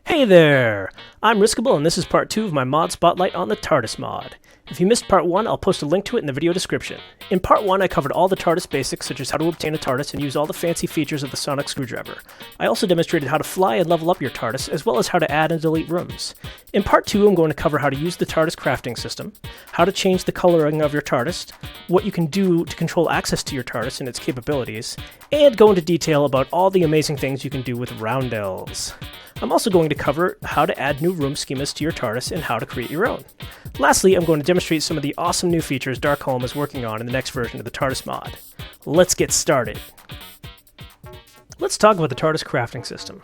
Hey there! I'm Riskable, and this is part 2 of my mod spotlight on the TARDIS mod. If you missed part 1, I'll post a link to it in the video description. In part 1, I covered all the TARDIS basics, such as how to obtain a TARDIS and use all the fancy features of the sonic screwdriver. I also demonstrated how to fly and level up your TARDIS, as well as how to add and delete rooms. In part 2, I'm going to cover how to use the TARDIS crafting system, how to change the coloring of your TARDIS, what you can do to control access to your TARDIS and its capabilities, and go into detail about all the amazing things you can do with Roundells. I'm also going to cover how to add new room schemas to your TARDIS and how to create your own. Lastly, I'm going to demonstrate some of the awesome new features Darkholme is working on in the next version of the TARDIS mod. Let's get started. Let's talk about the TARDIS crafting system.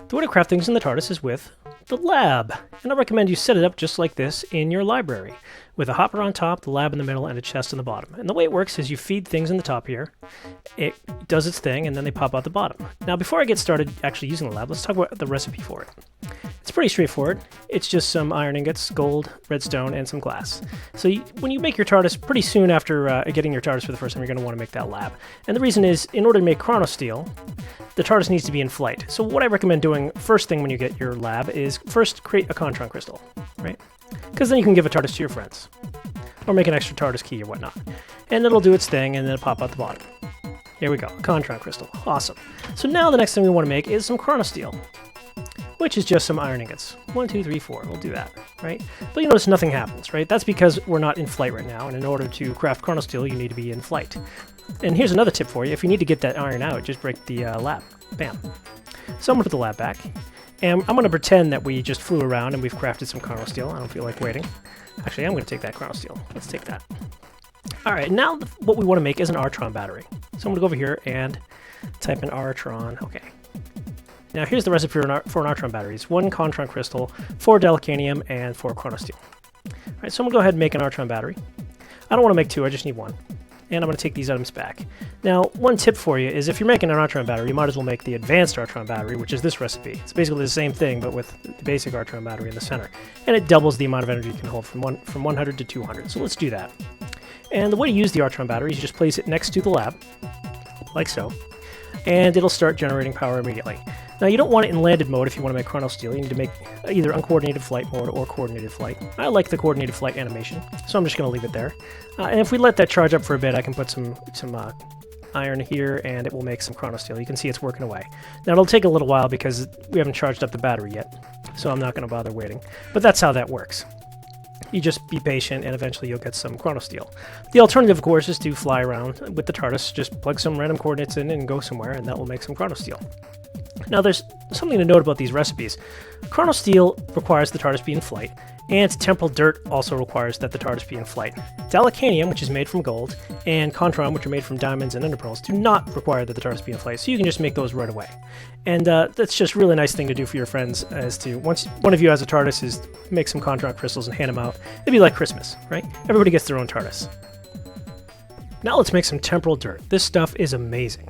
The way to craft things in the TARDIS is with the lab, and I recommend you set it up just like this in your library, with a hopper on top, the lab in the middle, and a chest on the bottom. And the way it works is you feed things in the top here, it does its thing, and then they pop out the bottom. Now before I get started actually using the lab, let's talk about the recipe for it. It's pretty straightforward. It's just some iron ingots, gold, redstone, and some glass. So when you make your TARDIS, pretty soon after getting your TARDIS for the first time, you're going to want to make that lab. And the reason is, in order to make chronosteel, the TARDIS needs to be in flight. So what I recommend doing first thing when you get your lab is first create a Contron crystal, right? Because then you can give a TARDIS to your friends. Or make an extra TARDIS key or whatnot. And it'll do its thing and then it'll pop out the bottom. Here we go, a Contron crystal. Awesome. So now the next thing we want to make is some chronosteel, which is just some iron ingots. 1, 2, 3, 4. We'll do that, right? But you notice nothing happens, right? That's because we're not in flight right now, and in order to craft chronosteel, you need to be in flight. And here's another tip for you. If you need to get that iron out, just break the lab. Bam. So I'm going to put the lab back. And I'm going to pretend that we just flew around and we've crafted some chronosteel. I don't feel like waiting. Actually, I'm going to take that chronosteel. Let's take that. All right, now what we want to make is an Artron battery. So I'm going to go over here and type in Artron. Okay. Now here's the recipe for an Artron battery. It's 1 Contron crystal, 4 Delcanium, and 4 chronosteel. All right, so I'm going to go ahead and make an Artron battery. I don't want to make 2, I just need 1. And I'm going to take these items back. Now, one tip for you is if you're making an Artron battery, you might as well make the advanced Artron battery, which is this recipe. It's basically the same thing, but with the basic Artron battery in the center. And it doubles the amount of energy you can hold from 100 to 200. So let's do that. And the way to use the Artron battery is you just place it next to the lab, like so, and it'll start generating power immediately. Now, you don't want it in landed mode if you want to make chronosteel. You need to make either uncoordinated flight mode or coordinated flight. I like the coordinated flight animation, so I'm just going to leave it there. And if we let that charge up for a bit, I can put some iron here, and it will make some chronosteel. You can see it's working away. Now, it'll take a little while because we haven't charged up the battery yet, so I'm not going to bother waiting. But that's how that works. You just be patient, and eventually you'll get some chronosteel. The alternative, of course, is to fly around with the TARDIS. Just plug some random coordinates in and go somewhere, and that will make some chronosteel. Now, there's something to note about these recipes. Chronosteel requires the TARDIS be in flight, and temporal dirt also requires that the TARDIS be in flight. Delcanium, which is made from gold, and Contron, which are made from diamonds and enderpearls, do not require that the TARDIS be in flight, so you can just make those right away. And that's just a really nice thing to do for your friends, as to, once one of you has a TARDIS, is make some Contron crystals and hand them out. It'd be like Christmas, right? Everybody gets their own TARDIS. Now let's make some temporal dirt. This stuff is amazing.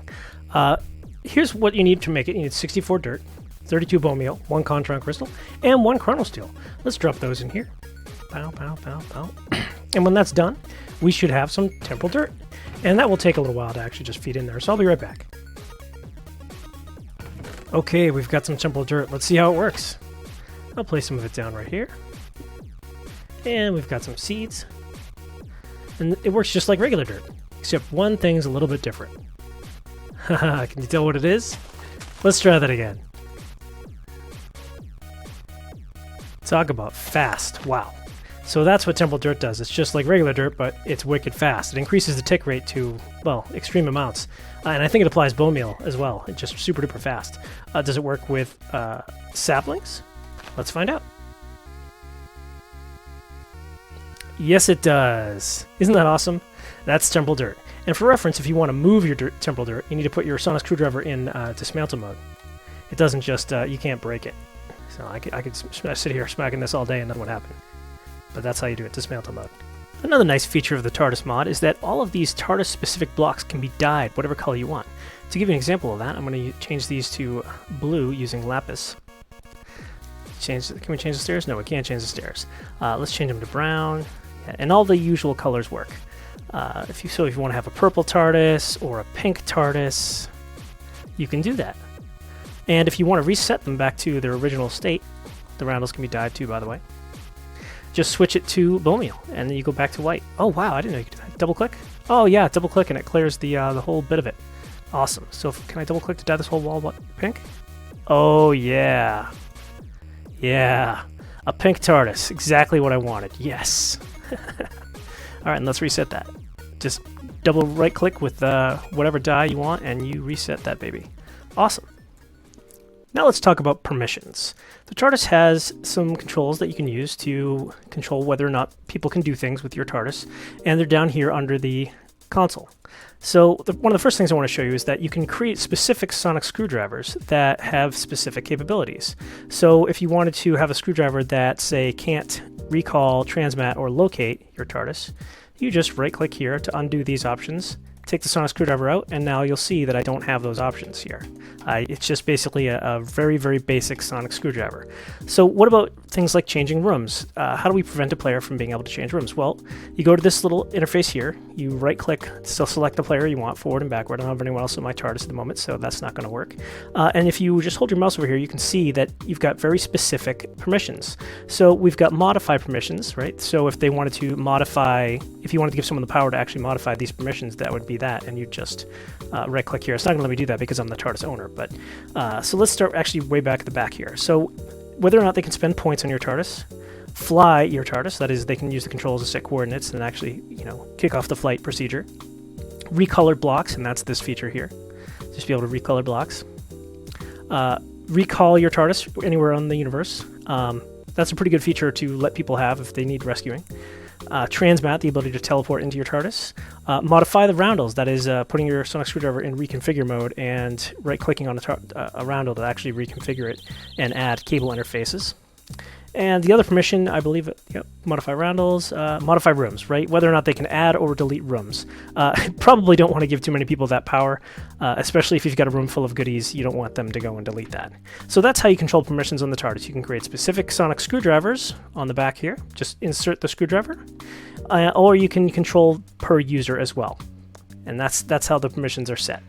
Here's what you need to make it. You need 64 dirt, 32 bone meal, 1 Contron crystal, and 1 chronosteel. Let's drop those in here. Pow, pow, pow, pow. And when that's done, we should have some temporal dirt. And that will take a little while to actually just feed in there, so I'll be right back. Okay, we've got some temporal dirt. Let's see how it works. I'll place some of it down right here. And we've got some seeds. And it works just like regular dirt, except one thing's a little bit different. Haha, can you tell what it is? Let's try that again. Talk about fast. Wow. So that's what temporal dirt does. It's just like regular dirt, but it's wicked fast. It increases the tick rate to, well, extreme amounts. And I think it applies bone meal as well. It's just super duper fast. Does it work with saplings? Let's find out. Yes, it does. Isn't that awesome? That's temporal dirt. And for reference, if you want to move your temporal dirt, you need to put your sonic screwdriver in dismantle mode. It doesn't just, you can't break it. So I could sit here smacking this all day and nothing would happen. But that's how you do it, dismantle mode. Another nice feature of the TARDIS mod is that all of these TARDIS-specific blocks can be dyed whatever color you want. To give you an example of that, I'm going to change these to blue using lapis. Can we change the stairs? No, we can't change the stairs. Let's change them to brown. Yeah, and all the usual colors work. If you want to have a purple TARDIS or a pink TARDIS, you can do that. And if you want to reset them back to their original state, the roundels can be dyed too, by the way. Just switch it to bone meal, and then you go back to white. Oh wow, I didn't know you could do that. Double click? Oh yeah, double click and it clears the whole bit of it. Awesome. So can I double click to dye this whole wall pink? Oh yeah. Yeah. A pink TARDIS. Exactly what I wanted. Yes. Alright, and let's reset that. Just double right click with whatever dye you want and you reset that baby. Awesome. Now let's talk about permissions. The TARDIS has some controls that you can use to control whether or not people can do things with your TARDIS, and they're down here under the console. So one of the first things I want to show you is that you can create specific sonic screwdrivers that have specific capabilities. So if you wanted to have a screwdriver that, say, can't recall, transmat, or locate your TARDIS, you just right-click here to undo these options, take the sonic screwdriver out, and now you'll see that I don't have those options here. It's just basically a very, very basic sonic screwdriver. So what about things like changing rooms? How do we prevent a player from being able to change rooms? Well, you go to this little interface here, you right-click, still select the player you want, forward and backward. I don't have anyone else in my TARDIS at the moment, so that's not going to work. And if you just hold your mouse over here, you can see that you've got very specific permissions. So we've got modify permissions, right? So if they wanted to modify, if you wanted to give someone the power to actually modify these permissions, that would be that, and you just right-click here. It's not going to let me do that because I'm the TARDIS owner, but so let's start actually way back at the back here. So whether or not they can spend points on your TARDIS, fly your TARDIS, that is, they can use the controls to set coordinates and actually, kick off the flight procedure. Recolor blocks, and that's this feature here. Just be able to recolor blocks. Recall your TARDIS anywhere on the universe. That's a pretty good feature to let people have if they need rescuing. Transmat, the ability to teleport into your TARDIS. Modify the roundels, that is putting your sonic screwdriver in reconfigure mode and right-clicking on a roundel to actually reconfigure it and add cable interfaces. And the other permission, I believe, modify roundels, modify rooms, right? Whether or not they can add or delete rooms. Probably don't want to give too many people that power, especially if you've got a room full of goodies, you don't want them to go and delete that. So that's how you control permissions on the TARDIS. You can create specific sonic screwdrivers on the back here, just insert the screwdriver, or you can control per user as well. And that's how the permissions are set.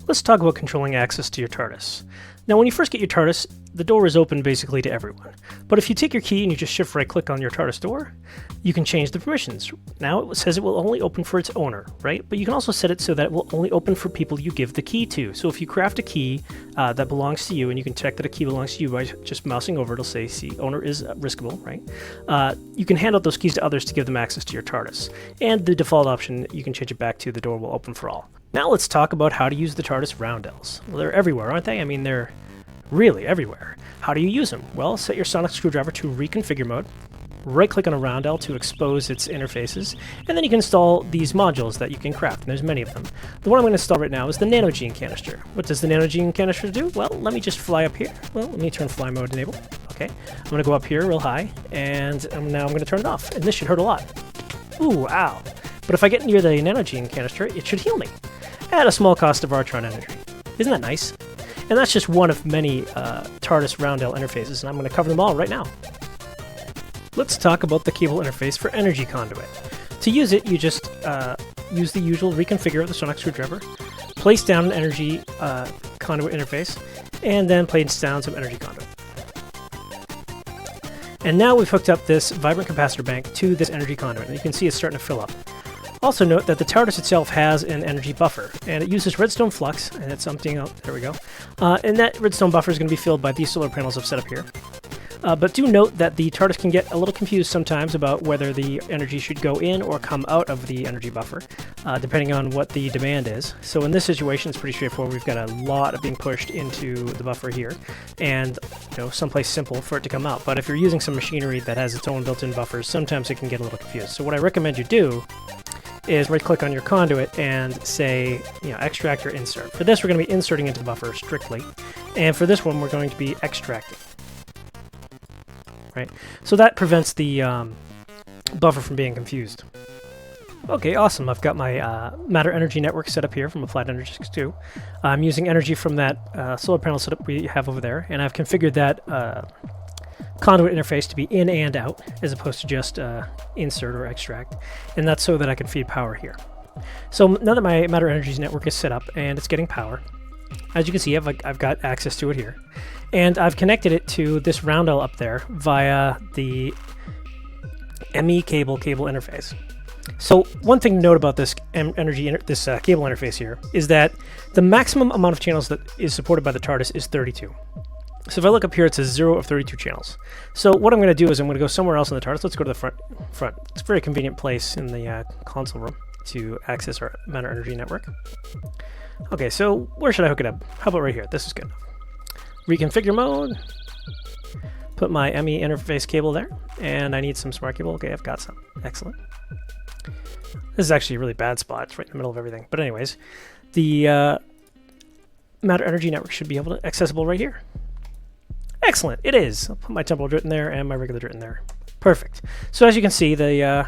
Let's talk about controlling access to your TARDIS. Now, when you first get your TARDIS, the door is open basically to everyone. But if you take your key and you just shift right-click on your TARDIS door, you can change the permissions. Now it says it will only open for its owner, right? But you can also set it so that it will only open for people you give the key to. So if you craft a key that belongs to you, and you can check that a key belongs to you by just mousing over, it'll say, see, owner is riskable, right? You can hand out those keys to others to give them access to your TARDIS. And the default option, you can change it back to the door will open for all. Now let's talk about how to use the TARDIS roundels. Well, they're everywhere, aren't they? I mean, they're really everywhere. How do you use them? Well, set your sonic screwdriver to reconfigure mode, right-click on a roundel to expose its interfaces, and then you can install these modules that you can craft, and there's many of them. The one I'm going to install right now is the nanogene canister. What does the nanogene canister do? Well, let me just fly up here. Well, let me turn fly mode enable. Okay, I'm going to go up here real high, and now I'm going to turn it off, and this should hurt a lot. Ooh, ow. But if I get near the nanogene canister, it should heal me, at a small cost of Artron energy. Isn't that nice? And that's just one of many TARDIS Roundell interfaces, and I'm going to cover them all right now. Let's talk about the cable interface for energy conduit. To use it, you just use the usual reconfigure of the sonic screwdriver, place down an energy conduit interface, and then place down some energy conduit. And now we've hooked up this vibrant capacitor bank to this energy conduit, and you can see it's starting to fill up. Also note that the TARDIS itself has an energy buffer, and it uses redstone flux, and it's emptying out, there we go. And that redstone buffer is going to be filled by these solar panels I've set up here. But do note that the TARDIS can get a little confused sometimes about whether the energy should go in or come out of the energy buffer, depending on what the demand is. So in this situation, it's pretty straightforward. We've got a lot of being pushed into the buffer here, and someplace simple for it to come out. But if you're using some machinery that has its own built-in buffers, sometimes it can get a little confused. So what I recommend you do is right-click on your conduit and say, extract or insert. For this, we're going to be inserting into the buffer strictly, and for this one, we're going to be extracting. Right, so that prevents the buffer from being confused. Okay, awesome. I've got my matter energy network set up here from Applied Energics 2. I'm using energy from that solar panel setup we have over there, and I've configured that conduit interface to be in and out, as opposed to just insert or extract, and that's so that I can feed power here. So now that my matter energies network is set up and it's getting power, As you can see, I've got access to it here. And I've connected it to this Roundell up there via the ME cable interface. So one thing to note about this cable interface here is that the maximum amount of channels that is supported by the TARDIS is 32. So if I look up here, it says 0 of 32 channels. So what I'm going to do is I'm going to go somewhere else in the TARDIS. Let's go to the front. It's a very convenient place in the console room to access our matter energy network. Okay, so where should I hook it up? How about right here? This is good. Reconfigure mode. Put my ME interface cable there. And I need some smart cable. Okay, I've got some. Excellent. This is actually a really bad spot. It's right in the middle of everything. But anyways, the matter energy network should be accessible right here. Excellent, it is. I'll put my temporal drit in there and my regular drit in there. Perfect. So as you can see, the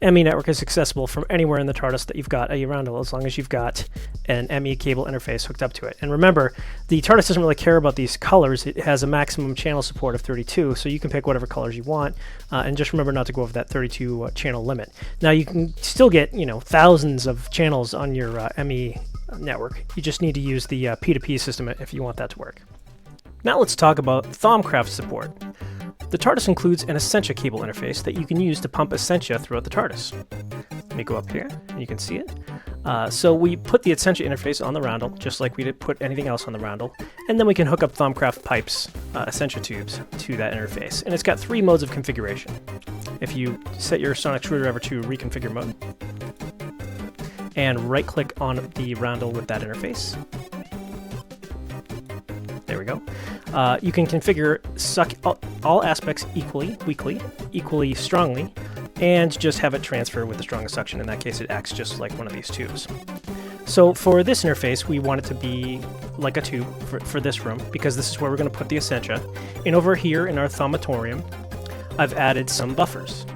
ME network is accessible from anywhere in the TARDIS that you've got a Roundell, as long as you've got an ME cable interface hooked up to it. And remember, the TARDIS doesn't really care about these colors. It has a maximum channel support of 32, so you can pick whatever colors you want. And just remember not to go over that 32 channel limit. Now you can still get, thousands of channels on your ME network. You just need to use the P2P system if you want that to work. Now let's talk about Thaumcraft support. The TARDIS includes an Essentia cable interface that you can use to pump Essentia throughout the TARDIS. Let me go up here, and you can see it. So we put the Essentia interface on the Roundell, just like we did put anything else on the Roundell, and then we can hook up Thaumcraft pipes, Essentia tubes, to that interface. And it's got 3 modes of configuration. If you set your sonic screwdriver to reconfigure mode, and right-click on the Roundell with that interface, there we go. You can configure suck all aspects equally strongly, and just have it transfer with the strongest suction. In that case, it acts just like one of these tubes. So for this interface, we want it to be like a tube for this room, because this is where we're going to put the Essentia. And over here in our Thaumatorium, I've added some buffers.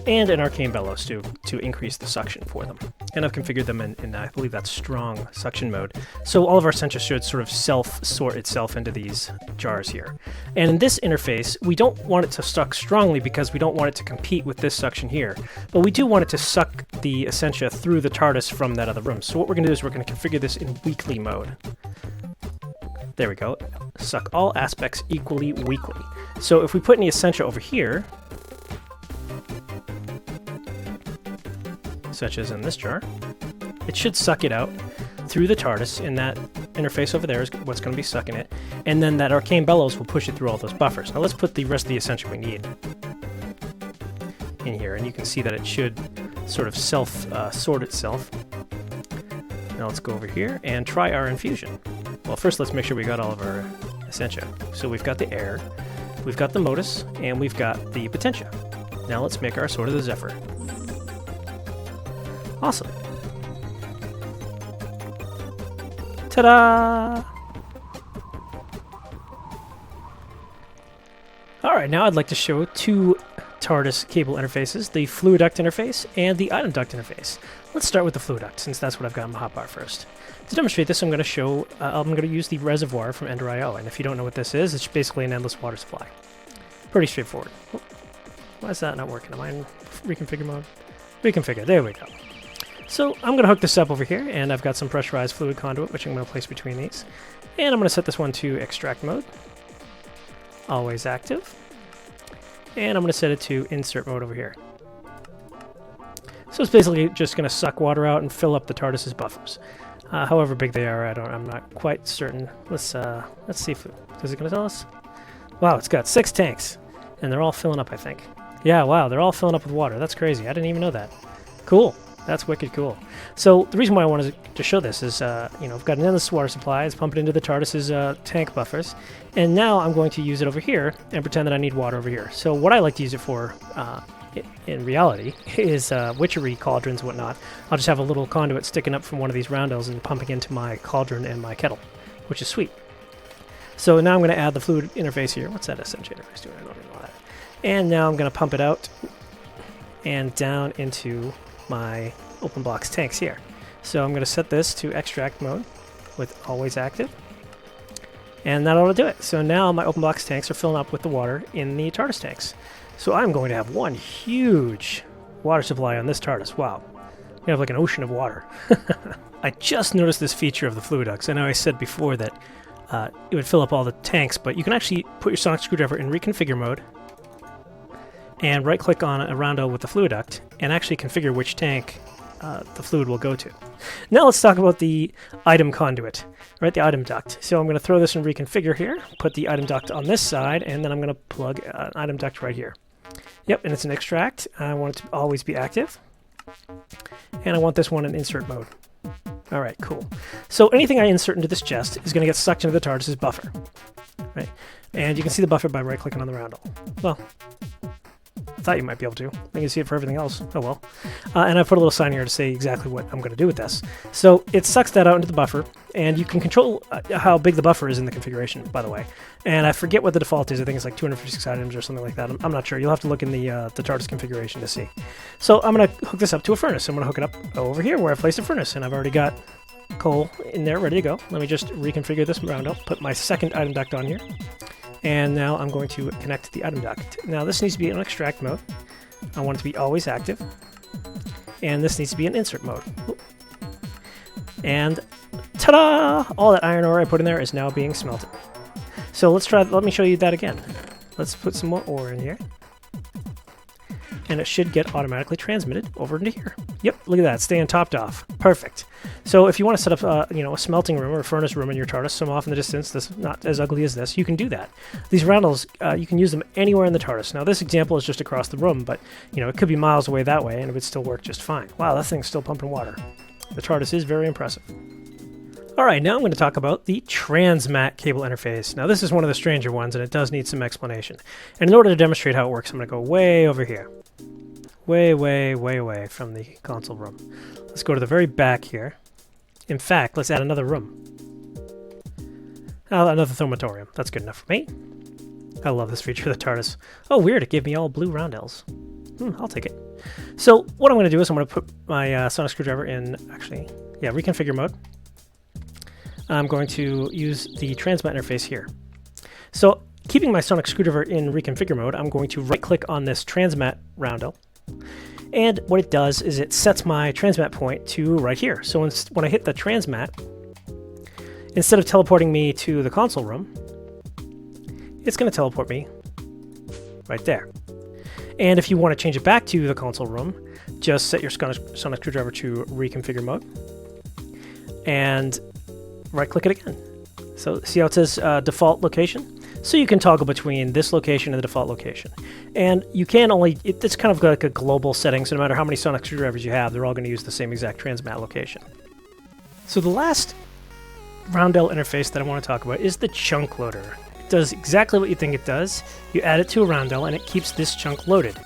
And an arcane bellows to increase the suction for them. And I've configured them in I believe that's strong suction mode. So all of our Essentia should sort of self-sort itself into these jars here. And in this interface, we don't want it to suck strongly because we don't want it to compete with this suction here. But we do want it to suck the Essentia through the TARDIS from that other room. So what we're going to do is we're going to configure this in weakly mode. There we go. Suck all aspects equally weakly. So if we put any Essentia over here, such as in this jar, it should suck it out through the TARDIS, and that interface over there is what's going to be sucking it, and then that arcane bellows will push it through all those buffers. Now let's put the rest of the Essentia we need in here, and you can see that it should sort of self-sort itself. Now let's go over here and try our infusion. Well, first let's make sure we got all of our Essentia. So we've got the air, we've got the modus, and we've got the potentia. Now let's make our Sword of the Zephyr. Awesome. Ta-da! Alright, now I'd like to show 2 TARDIS cable interfaces, the fluid duct interface and the item duct interface. Let's start with the fluid duct, since that's what I've got in my hotbar first. To demonstrate this, I'm going to use the reservoir from Ender.io, and if you don't know what this is, it's basically an endless water supply. Pretty straightforward. Oh, why is that not working? Am I in reconfigure mode? Reconfigure, there we go. So I'm going to hook this up over here, and I've got some pressurized fluid conduit, which I'm going to place between these. And I'm going to set this one to extract mode, always active. And I'm going to set it to insert mode over here. So it's basically just going to suck water out and fill up the TARDIS's buffers. However big they are, I'm not quite certain. Let's see if is it going to tell us? Wow, it's got 6 tanks, and they're all filling up, I think. Yeah, wow, they're all filling up with water. That's crazy. I didn't even know that. Cool. That's wicked cool. So the reason why I wanted to show this is, I've got an endless water supply. It's pumping into the TARDIS's tank buffers. And now I'm going to use it over here and pretend that I need water over here. So what I like to use it for, in reality, is witchery cauldrons and whatnot. I'll just have a little conduit sticking up from one of these roundels and pumping into my cauldron and my kettle, which is sweet. So now I'm going to add the fluid interface here. What's that Essentia interface doing? I don't even know that. And now I'm going to pump it out and down into my open box tanks here. So I'm going to set this to extract mode with always active, and that ought to do it. So now my open box tanks are filling up with the water in the TARDIS tanks. So I'm going to have one huge water supply on this TARDIS. Wow. We have like an ocean of water. I just noticed this feature of the fluid ducts. I know I said before that it would fill up all the tanks, but you can actually put your sonic screwdriver in reconfigure mode and right-click on a Roundell with the fluid duct and actually configure which tank the fluid will go to. Now let's talk about the item conduit, right? The item duct. So I'm going to throw this in reconfigure here, put the item duct on this side, and then I'm going to plug an item duct right here. Yep, and it's an extract. I want it to always be active. And I want this one in insert mode. Alright, cool. So anything I insert into this chest is going to get sucked into the TARDIS's buffer. Right? And you can see the buffer by right-clicking on the Roundell. Well, I thought you might be able to. You can see it for everything else. Oh well. And I put a little sign here to say exactly what I'm going to do with this. So it sucks that out into the buffer, and you can control how big the buffer is in the configuration, by the way. And I forget what the default is. I think it's like 256 items or something like that. I'm not sure. You'll have to look in the TARDIS configuration to see. So I'm going to hook this up to a furnace. I'm going to hook it up over here where I placed a furnace, and I've already got coal in there ready to go. Let me just reconfigure this Roundell, put my second item duct on here. And now I'm going to connect the item duct. Now this needs to be in extract mode. I want it to be always active. And this needs to be in insert mode. And ta-da! All that iron ore I put in there is now being smelted. So let me show you that again. Let's put some more ore in here. And it should get automatically transmitted over into here. Yep, look at that, staying topped off. Perfect. So if you want to set up a smelting room or a furnace room in your TARDIS, some off in the distance, that's not as ugly as this, you can do that. These Roundells, you can use them anywhere in the TARDIS. Now this example is just across the room, but it could be miles away that way and it would still work just fine. Wow, that thing's still pumping water. The TARDIS is very impressive. Alright, now I'm going to talk about the transmat cable interface. Now this is one of the stranger ones and it does need some explanation. And in order to demonstrate how it works, I'm going to go way over here. Way, way, way away from the console room. Let's go to the very back here. In fact, let's add another room. Another thermatorium. That's good enough for me. I love this feature of the TARDIS. Oh, weird, it gave me all blue Roundells. I'll take it. So what I'm going to do is I'm going to put my sonic screwdriver in, reconfigure mode. I'm going to use the transmat interface here. So keeping my sonic screwdriver in reconfigure mode, I'm going to right-click on this transmat Roundell. And what it does is it sets my transmat point to right here. So when I hit the transmat, instead of teleporting me to the console room, it's going to teleport me right there. And if you want to change it back to the console room, just set your sonic screwdriver to reconfigure mode and right-click it again. So see how it says default location? So you can toggle between this location and the default location. And you can it's kind of like a global setting, so no matter how many sonic screwdrivers you have, they're all going to use the same exact transmat location. So the last Roundell interface that I want to talk about is the chunk loader. It does exactly what you think it does. You add it to a Roundell and it keeps this chunk loaded.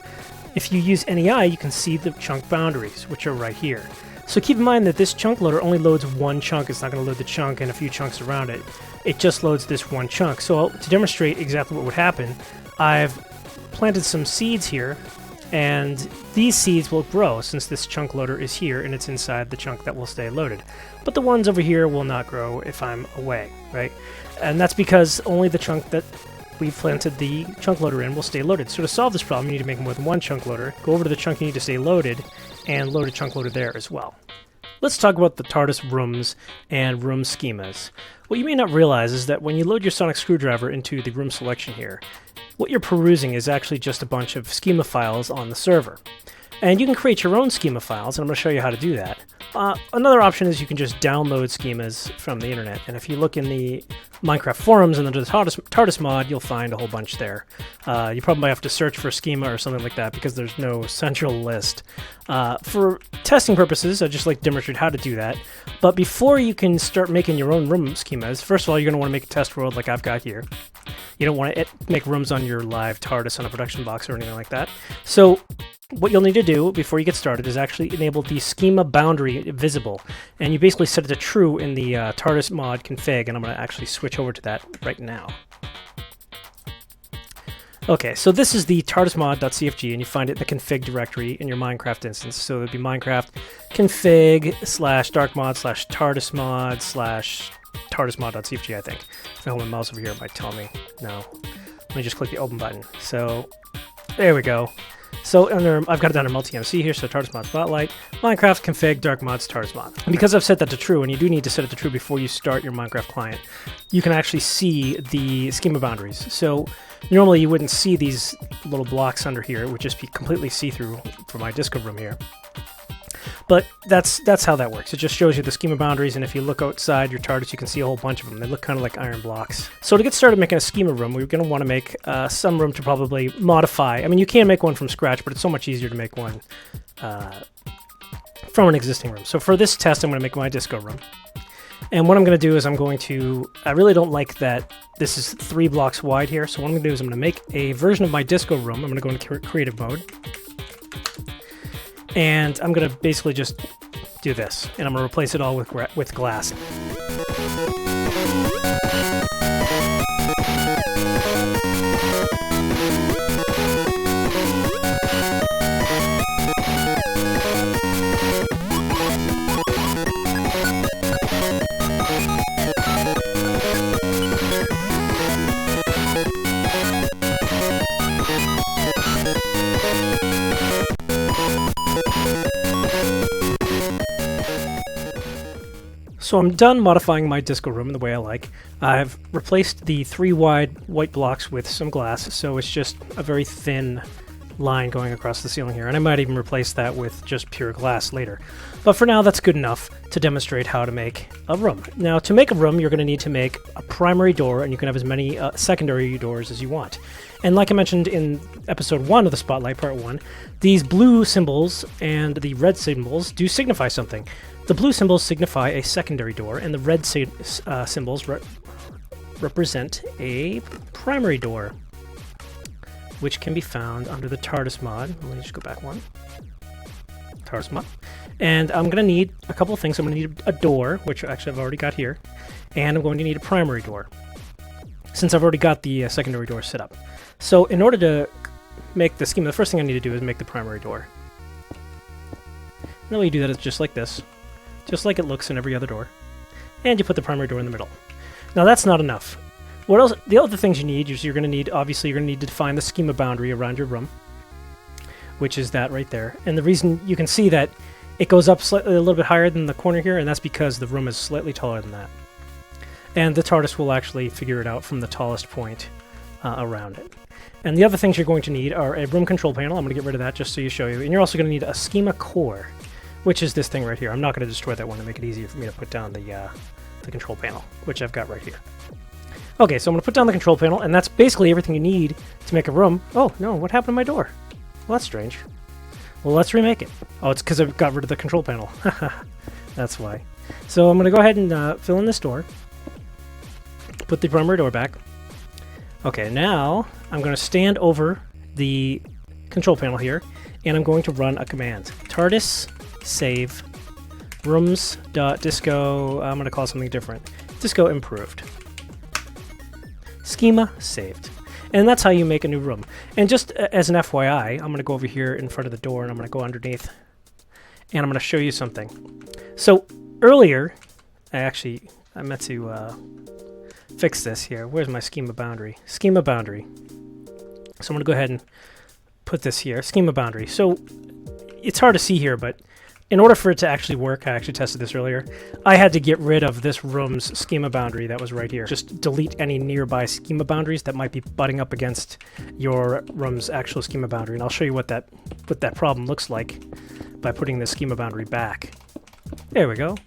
If you use NEI, you can see the chunk boundaries, which are right here. So keep in mind that this chunk loader only loads one chunk. It's not going to load the chunk and a few chunks around it. It just loads this one chunk. So to demonstrate exactly what would happen, I've planted some seeds here, and these seeds will grow since this chunk loader is here and it's inside the chunk that will stay loaded. But the ones over here will not grow if I'm away, right? And that's because only the chunk that we've planted the chunk loader in will stay loaded. So to solve this problem, you need to make more than one chunk loader, go over to the chunk you need to stay loaded, and load a chunk loader there as well. Let's talk about the TARDIS rooms and room schemas. What you may not realize is that when you load your sonic screwdriver into the room selection here, what you're perusing is actually just a bunch of schema files on the server. And you can create your own schema files, and I'm going to show you how to do that. Another option is you can just download schemas from the internet, and if you look in the Minecraft forums and under the TARDIS mod, you'll find a whole bunch there. You probably have to search for schema or something like that because there's no central list. For testing purposes, I'd just like to demonstrate how to do that. But before you can start making your own room schemas, first of all, you're going to want to make a test world like I've got here. You don't want to make rooms on your live TARDIS on a production box or anything like that. So what you'll need to do before you get started is actually enable the schema boundary visible. And you basically set it to true in the TARDIS mod config, and I'm going to actually switch over to that right now. Okay, so this is the TARDISmod.cfg, and you find it in the config directory in your Minecraft instance. So it would be Minecraft config /darkmod /TARDISmod /TARDISmod.cfg, I think. If I hold my mouse over here, it might tell me. No. Let me just click the open button. So There we go. So I've got it under multi-MC here, so TARDIS Mod Spotlight, Minecraft config dark mods TARDIS Mod. And because I've set that to true, and you do need to set it to true before you start your Minecraft client, you can actually see the schema boundaries. So normally you wouldn't see these little blocks under here. It would just be completely see-through for my disco room here. But that's how that works. It just shows you the schema boundaries, and if you look outside your TARDIS, you can see a whole bunch of them. They look kind of like iron blocks. So to get started making a schema room, we're going to want to make some room to probably modify. I mean, you can make one from scratch, but it's so much easier to make one from an existing room. So for this test, I'm going to make my disco room. And what I'm going to do is I really don't like that this is 3 blocks wide here, so what I'm going to do is I'm going to make a version of my disco room. I'm going to go into creative mode. And I'm going to basically just do this, and I'm going to replace it all with glass. So I'm done modifying my disco room the way I like. I've replaced the 3 wide white blocks with some glass, so it's just a very thin line going across the ceiling here, and I might even replace that with just pure glass later. But for now, that's good enough to demonstrate how to make a room. Now, to make a room, you're going to need to make a primary door, and you can have as many secondary doors as you want. And like I mentioned in episode 1 of the Spotlight, part 1, these blue symbols and the red symbols do signify something. The blue symbols signify a secondary door, and the red symbols represent a primary door, which can be found under the TARDIS mod. Let me just go back one. TARDIS mod. And I'm going to need a couple of things. I'm going to need a door, which actually I've already got here, and I'm going to need a primary door, since I've already got the secondary door set up. So in order to make the schema, the first thing I need to do is make the primary door. And the way you do that is just like this. Just like it looks in every other door. And you put the primary door in the middle. Now that's not enough. What else? The other things you need is you're going to need to define the schema boundary around your room, which is that right there. And the reason you can see that it goes up slightly, a little bit higher than the corner here, and that's because the room is slightly taller than that. And the TARDIS will actually figure it out from the tallest point around it. And the other things you're going to need are a room control panel. I'm going to get rid of that just so you show you. And you're also going to need a schema core, which is this thing right here. I'm not going to destroy that one to make it easier for me to put down the control panel, which I've got right here. Okay, so I'm going to put down the control panel, and that's basically everything you need to make a room. Oh, no, what happened to my door? Well, that's strange. Well, let's remake it. Oh, it's because I got rid of the control panel. That's why. So I'm going to go ahead and fill in this door. Put the primary door back. Okay, now I'm going to stand over the control panel here, and I'm going to run a command. TARDIS save rooms.disco, I'm going to call it something different. Disco improved. Schema saved. And that's how you make a new room. And just as an FYI, I'm going to go over here in front of the door, and I'm going to go underneath, and I'm going to show you something. So earlier, I meant to fix this here. Where's my schema boundary? Schema boundary. So I'm going to go ahead and put this here. Schema boundary. So it's hard to see here, but in order for it to actually work, I actually tested this earlier, I had to get rid of this room's schema boundary that was right here. Just delete any nearby schema boundaries that might be butting up against your room's actual schema boundary. And I'll show you what that problem looks like by putting the schema boundary back. There we go.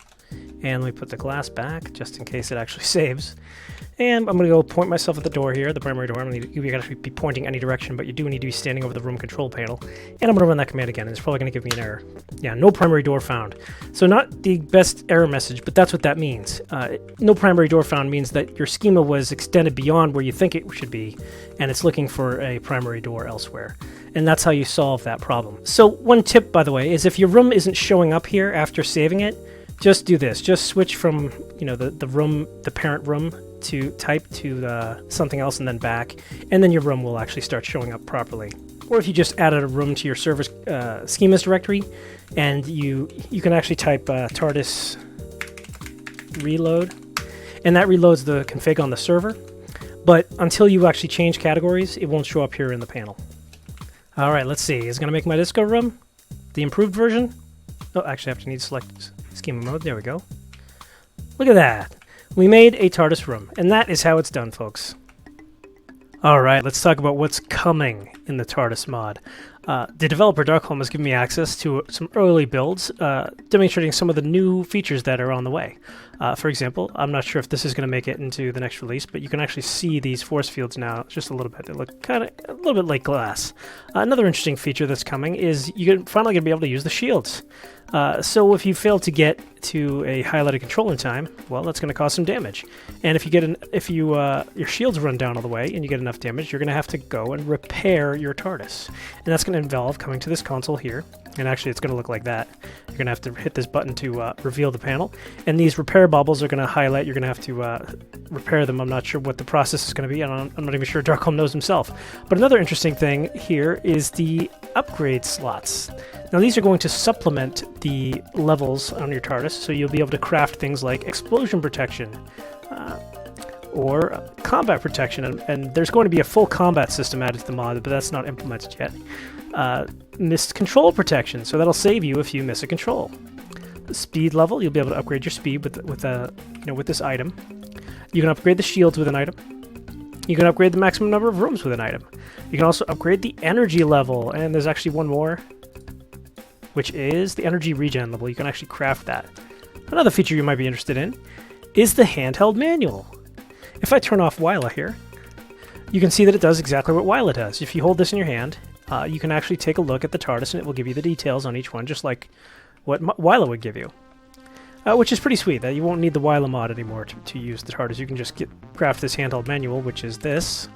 And let me put the glass back just in case it actually saves. And I'm going to go point myself at the door here, the primary door. You can actually be pointing any direction, but you do need to be standing over the room control panel. And I'm going to run that command again, and it's probably going to give me an error. Yeah, no primary door found. So not the best error message, but that's what that means. No primary door found means that your schema was extended beyond where you think it should be, and it's looking for a primary door elsewhere. And that's how you solve that problem. So one tip, by the way, is if your room isn't showing up here after saving it, just do this. Just switch from, the parent room to type to something else and then back, and then your room will actually start showing up properly. Or if you just added a room to your server's schemas directory, and you can actually type TARDIS reload, and that reloads the config on the server. But until you actually change categories, it won't show up here in the panel. Alright, let's see. Is it going to make my disco room? The improved version? Oh, actually I have to need to select schema mode. There we go. Look at that. We made a TARDIS room, and that is how it's done, folks. Alright, let's talk about what's coming in the TARDIS mod. The developer Darkholme has given me access to some early builds, demonstrating some of the new features that are on the way. For example, I'm not sure if this is going to make it into the next release, but you can actually see these force fields now just a little bit. They look kind of a little bit like glass. Another interesting feature that's coming is you're finally going to be able to use the shields. So if you fail to get to a highlighted control in time, well, that's going to cause some damage. And if you get your shields run down all the way and you get enough damage, you're going to have to go and repair your TARDIS. And that's going to involve coming to this console here, and actually it's going to look like that. You're going to have to hit this button to reveal the panel, and these repair baubles are going to highlight. You're going to have to repair them. I'm not sure what the process is going to be, and I'm not even sure Darkholme knows himself. But another interesting thing here is the upgrade slots. Now these are going to supplement the levels on your TARDIS, so you'll be able to craft things like explosion protection, or combat protection, and there's going to be a full combat system added to the mod, but that's not implemented yet. Missed control protection, so that'll save you if you miss a control. The speed level, you'll be able to upgrade your speed with this item. You can upgrade the shields with an item. You can upgrade the maximum number of rooms with an item. You can also upgrade the energy level, and there's actually one more, which is the energy regen level. You can actually craft that. Another feature you might be interested in is the handheld manual. If I turn off Wyla here, you can see that it does exactly what Wyla does. If you hold this in your hand, you can actually take a look at the TARDIS, and it will give you the details on each one, just like what Wyla would give you. Which is pretty sweet, that you won't need the Wyla mod anymore to use the TARDIS. You can just craft this handheld manual, which is this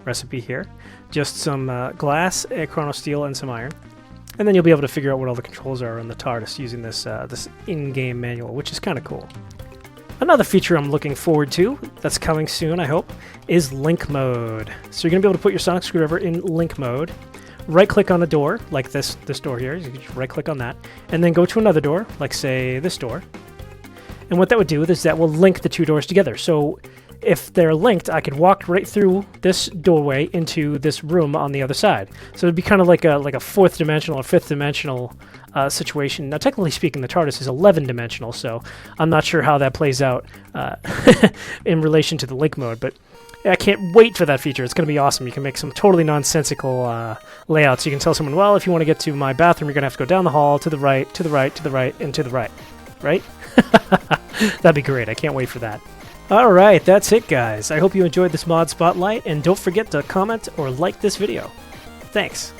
recipe here. Just some glass, a chronosteel, and some iron. And then you'll be able to figure out what all the controls are on the TARDIS using this in-game manual, which is kind of cool. Another feature I'm looking forward to, that's coming soon, I hope, is link mode. So you're going to be able to put your sonic screwdriver in link mode, right-click on a door, like this door here, you can just right-click on that, and then go to another door, like, say, this door. And what that would do is that will link the two doors together. So if they're linked, I could walk right through this doorway into this room on the other side. So it'd be kind of like a fourth dimensional or fifth dimensional situation. Now, technically speaking, the TARDIS is 11 dimensional, so I'm not sure how that plays out in relation to the link mode, but I can't wait for that feature. It's going to be awesome. You can make some totally nonsensical layouts. You can tell someone, well, if you want to get to my bathroom, you're going to have to go down the hall, to the right, to the right, to the right, and to the right. Right? That'd be great. I can't wait for that. Alright, that's it, guys. I hope you enjoyed this mod spotlight, and don't forget to comment or like this video. Thanks.